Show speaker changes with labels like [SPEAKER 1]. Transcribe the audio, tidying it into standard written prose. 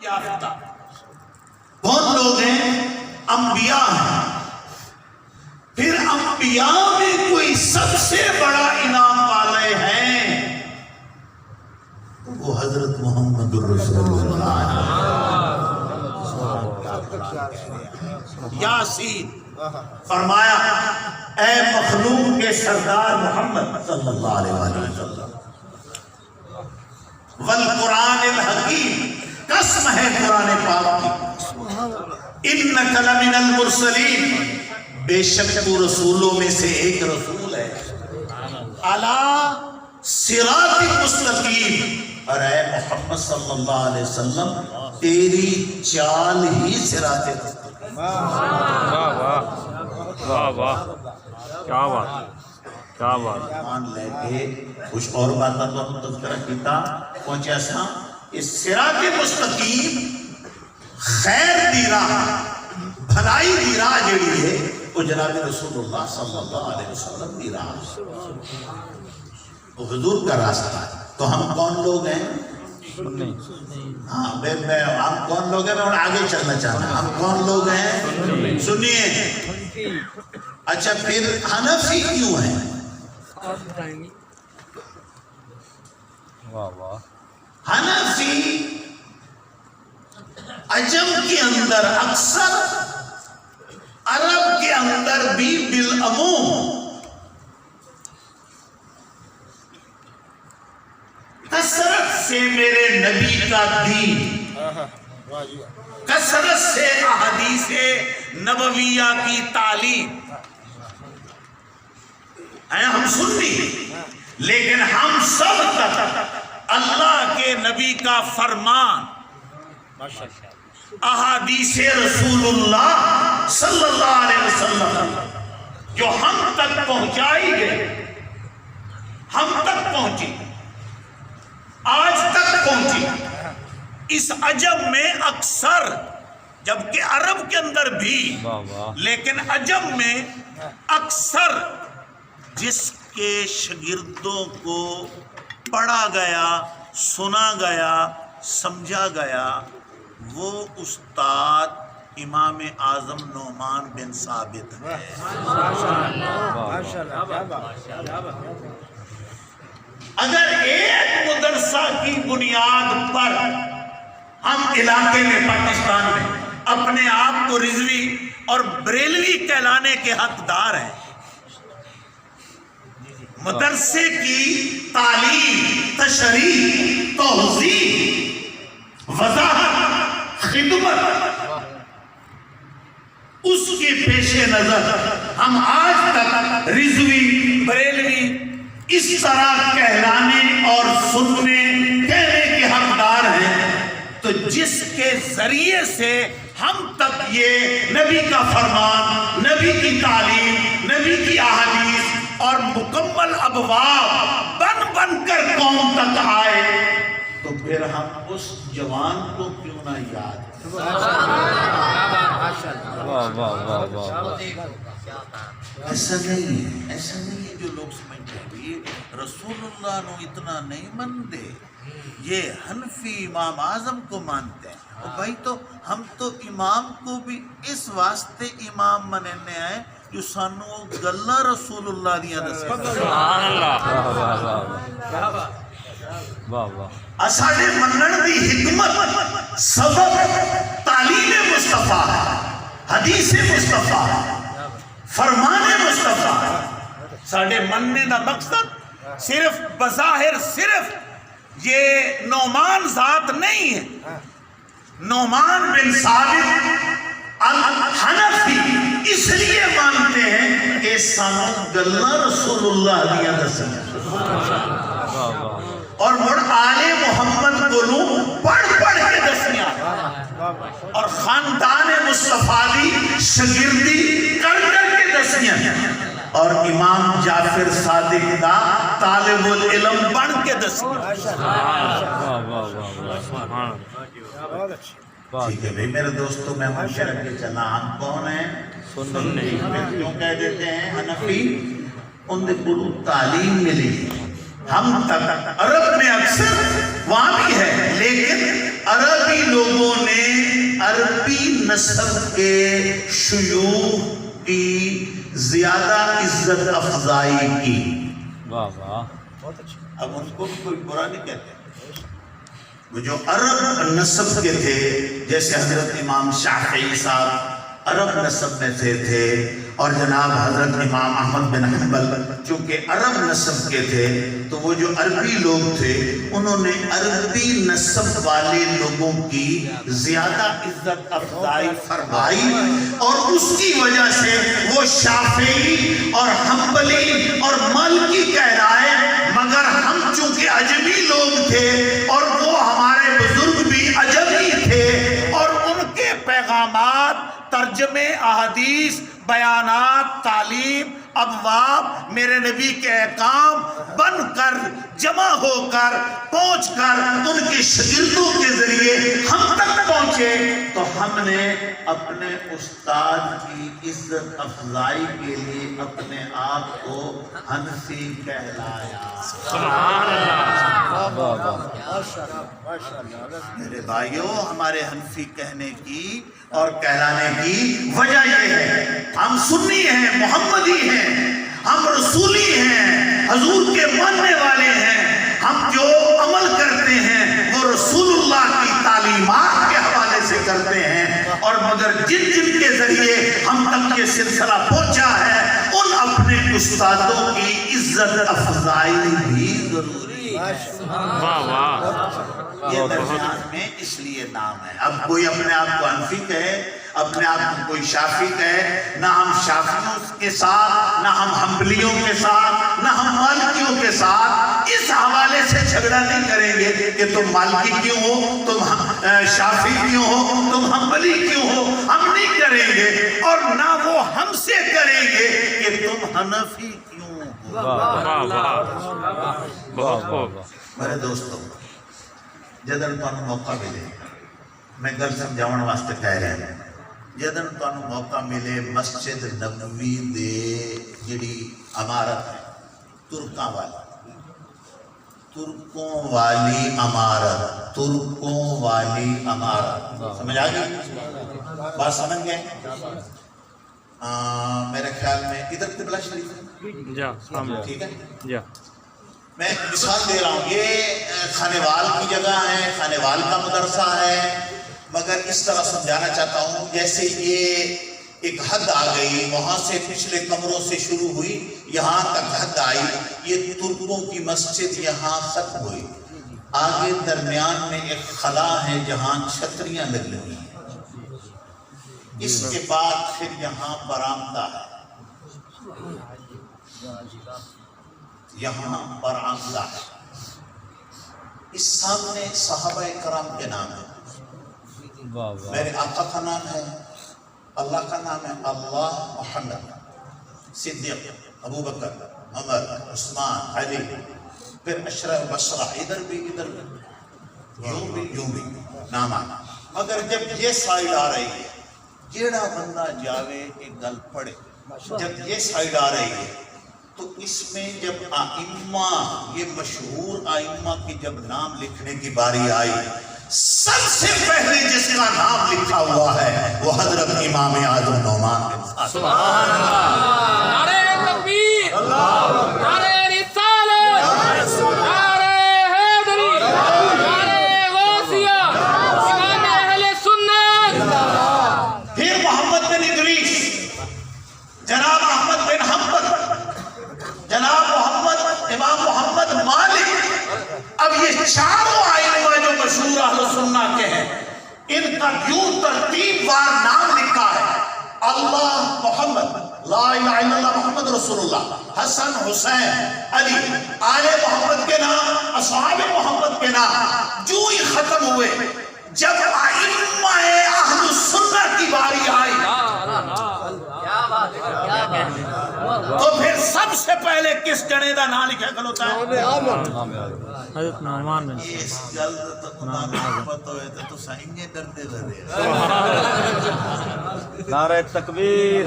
[SPEAKER 1] یافتہ کون لوگ ہیں؟ انبیاء ہیں۔ پھر انبیاء میں کوئی سب سے بڑا انعام والے ہیں وہ حضرت محمد الرسول اللہ۔ یاسین فرمایا اے مخلوق کے سردار محمد صلی اللہ علیہ وسلم، والقرآن الحکیم، قسم ہے قرآن پاک کی، انک لمن المرسلین، بے شک تو رسولوں میں سے ایک رسول ہے، علی صراط مستقیم، اور اے محمد صلی اللہ علیہ وسلم تیری چال ہی صراط مستقیم۔
[SPEAKER 2] واہ واہ واہ واہ، کیا بات کیا بات۔
[SPEAKER 1] مان لے کے کچھ اور باتاں تو ہم تذکرہ کیتا پہنچے اساں اس صراط مستقیم خیر دی راہ، بھلائی دی راہ جڑی ہے وہ جناب رسول اللہ صلی اللہ علیہ وسلم دی راہ، وہ حضور کا راستہ ہے۔ تو ہم کون لوگ ہیں؟ ہاں ہم کون لوگ ہیں؟ میں آگے چلنا چاہتا ہوں، ہم کون لوگ ہیں؟ سنیے، اچھا پھر حنفی کیوں ہیں؟
[SPEAKER 2] واہ واہ،
[SPEAKER 1] حنفی عجم کے اندر اکثر، عرب کے اندر بھی بالعموم کثرت سے میرے نبی کا دین، کثرت سے احادیث نبویہ کی تعلیم، ہم سنی، لیکن ہم سب تک اللہ کے نبی کا فرمان، احادیث رسول اللہ صلی اللہ علیہ وسلم جو ہم تک پہنچائی گئی، ہم تک پہنچی، آج تک پہنچی، اس عجم میں اکثر، جبکہ عرب کے اندر بھی، لیکن عجم میں اکثر جس کے شاگردوں کو پڑھا گیا، سنا گیا، سمجھا گیا، وہ استاد امام اعظم نعمان بن ثابت ہے۔ اگر ایک مدرسہ کی بنیاد پر ہم علاقے میں، پاکستان میں اپنے آپ کو رضوی اور بریلوی کہلانے کے حقدار ہیں، مدرسے کی تعلیم، تشریح، توضیح، وضاحت، خدمت، اس کے پیش نظر ہم آج تک رضوی، بریلوی اس طرح کہلانے اور سننے، کہنے کے حقدار ہیں۔ تو جس کے ذریعے سے ہم تک یہ نبی کا فرمان، نبی کی تعلیم، نبی کی احادیث اور مکمل ابواب بن بن کر قوم تک آئے، تو پھر ہم اس جوان کو کیوں نہ یاد؟ ایسا نہیں ہے، ایسا نہیں ہے جو لوگ سمجھتے ہیں یہ رسول اللہ نو اتنا نہیں مانتے، یہ حنفی امام اعظم کو مانتے ہیں۔ اور بھائی تو ہم تو امام کو بھی اس واسطے امام مننے آئے جو سانو گلا رسول اللہ دیا دسے۔
[SPEAKER 2] سبحان اللہ، واہ واہ،
[SPEAKER 1] اساڑے منن دی حکمت، سبب تعلیم مصطفیٰ، حدیث مصطفیٰ، فرمان مصطفیٰ۔ ساڑے مننے دا مقصد صرف بظاہر صرف یہ نعمان ذات نہیں ہے، نعمان بن ثابت الحنفی اس لیے مانتے ہیں کہ سانو گلا رسول اللہ دیا دسیں، اور مڑ آل محمد کو پڑھ پڑھ کے دسیاں، اور خاندان مصطفیٰ دی شگردی کر کر کے دسیاں، اور امام جعفر صادق دا طالب العلم بن کے دسیاں۔ ٹھیک ہے بھئی میرے دوستوں، میں منشر کے چلا، ہم کون ہیں؟ سنی۔ کیوں کہہ دیتے ہیں حنفی؟ ان دے کو تعلیم ملی، ہم تک عرب میں اکثر وہاں بھی ہے، لیکن عربی لوگوں نسب کے شیوخ کی زیادہ عزت افزائی کی.
[SPEAKER 2] واہ واہ.
[SPEAKER 1] اب ان کو بھی کوئی برا نہیں کہتے. وہ جو عرب نسب کے تھے، جیسے حضرت امام شافعی صاحب عرب نسب میں سے تھے، اور جناب حضرت امام احمد بن حنبل چونکہ عرب نسب کے تھے، تو وہ جو عربی لوگ تھے انہوں نے عربی نسب والے لوگوں کی زیادہ عزت افزائی فرمائی، اور اس کی وجہ سے وہ شافعی اور حنبلی اور مالکی کہلائے. مگر ہم چونکہ عجمی لوگ تھے اور وہ ہمارے بزرگ بھی عجمی تھے، اور ان کے پیغامات، ترجمے، احادیث، بیانات، تعلیم، ابواب، میرے نبی کے احکام بن کر، جمع ہو کر، پہنچ کر ان کے شاگردوں کے ذریعے ہم تک پہنچے، تو ہم نے اپنے استاد کی عزت افزائی کے لیے اپنے آپ کو حنفی کہلایا. میرے بھائیوں، ہمارے حنفی کہنے کی اور کہلانے کی وجہ یہ ہے، ہم سنی ہیں، محمدی ہیں، ہم رسولی ہیں، حضور کے ماننے والے ہیں. ہم جو عمل کرتے ہیں وہ رسول اللہ کی تعلیمات کے حوالے سے کرتے ہیں، اور مگر جن جن کے ذریعے ہم تک یہ سلسلہ پہنچا ہے ان اپنے استادوں کی عزت افزائی بھی ضروری ہے.
[SPEAKER 2] واہ واہ.
[SPEAKER 1] یہ درمیان میں اس لیے نام ہے. اب کوئی اپنے آپ کو حنفی کہے، اپنے آپ کو کوئی شافعی کہے، نہ ہم شافعیوں کے ساتھ، نہ ہم حنبلیوں کے ساتھ، نہ ہم مالکیوں کے ساتھ اس حوالے سے جھگڑا نہیں کریں گے کہ تم مالکی کیوں ہو، تم شافعی کیوں ہو، تم حنبلی کیوں ہو. ہم نہیں کریں گے، اور نہ وہ ہم سے کریں گے کہ تم حنفی کیوں ہو.
[SPEAKER 2] واہ واہ. بہت خوب.
[SPEAKER 1] میرے دوستو، جدن تانوں موقع ملے، میں گل سمجھاؤن واسطے کہہ رہا ہوں، جدن تانوں موقع ملے مسجد نبوی دے جڑی عمارت ہے ترکاں والی، ترکوں والی عمارت، ترکوں والی عمارت، سمجھ آ گئی بات؟ سمجھ گئے؟ میرے خیال میں ادھر قبلہ شریف ہے،
[SPEAKER 2] جا
[SPEAKER 1] ٹھیک ہے.
[SPEAKER 2] جا.
[SPEAKER 1] میں مثال دے رہا ہوں، یہ خانیوال کی جگہ ہے، خانیوال کا مدرسہ ہے، مگر اس طرح سمجھانا چاہتا ہوں جیسے یہ ایک حد آ گئی، وہاں سے پچھلے کمروں سے شروع ہوئی، یہاں تک حد آئی، یہ ترکوں کی مسجد یہاں ختم ہوئی. آگے درمیان میں ایک خلا ہے جہاں چھتریاں لگی ہوئی ہیں، اس کے بعد پھر یہاں برآمدہ ہے، یہاں برآمدہ ہے. اس سامنے صحابہ کرام کے نام ہے، میرے آقا کا نام ہے، اللہ کا نام ہے، اللہ، محمد، صدیق، ابو بکر، عمر، عثمان، علی، پھر عشرہ بشرہ، ادھر بھی یوں بھی نام آنا. مگر جب یہ سائیڈ آ رہی ہے، جیڑا بندہ جاوے ایک گل پڑھے، جب یہ سائیڈ آ رہی ہے تو اس میں جب آئمہ، یہ مشہور آئمہ کی جب نام لکھنے کی باری آئی، سب سے پہلے جس کا نام لکھا ہوا ہے وہ حضرت امام اعظم نعمان بن ثابت.
[SPEAKER 2] سبحان اللہ.
[SPEAKER 3] نعرہ تکبیر، نعرہ رسالت، نعرہ حیدری، نعرہ غوثیہ، امام اہل سنت.
[SPEAKER 1] پھر محمد بن ادریس، جناب احمد بن حنبل، جناب امام محمد مالک. اب یہ چاروں آئمہ جو مشہور اہل سنت کے ہیں، ان کا یوں ترتیب وار نام لکھا ہے: اللہ، محمد، لا الہ الا اللہ، محمد رسول اللہ، حسن، حسین، علی، آل محمد کے نام، اصحاب محمد کے نام جو ہی ختم ہوئے. جب ائمہ اہل سنت کی باری آئی تو پھر سب سے پہلے کس جنے دا نام لکھا کھلوتا ہے؟
[SPEAKER 2] حضرت نعمان بن ثابت.
[SPEAKER 1] اس گل تو خدا نہ پتہ ہوئے تو سائنگے ڈردے رہے.
[SPEAKER 2] نعرہ تکبیر.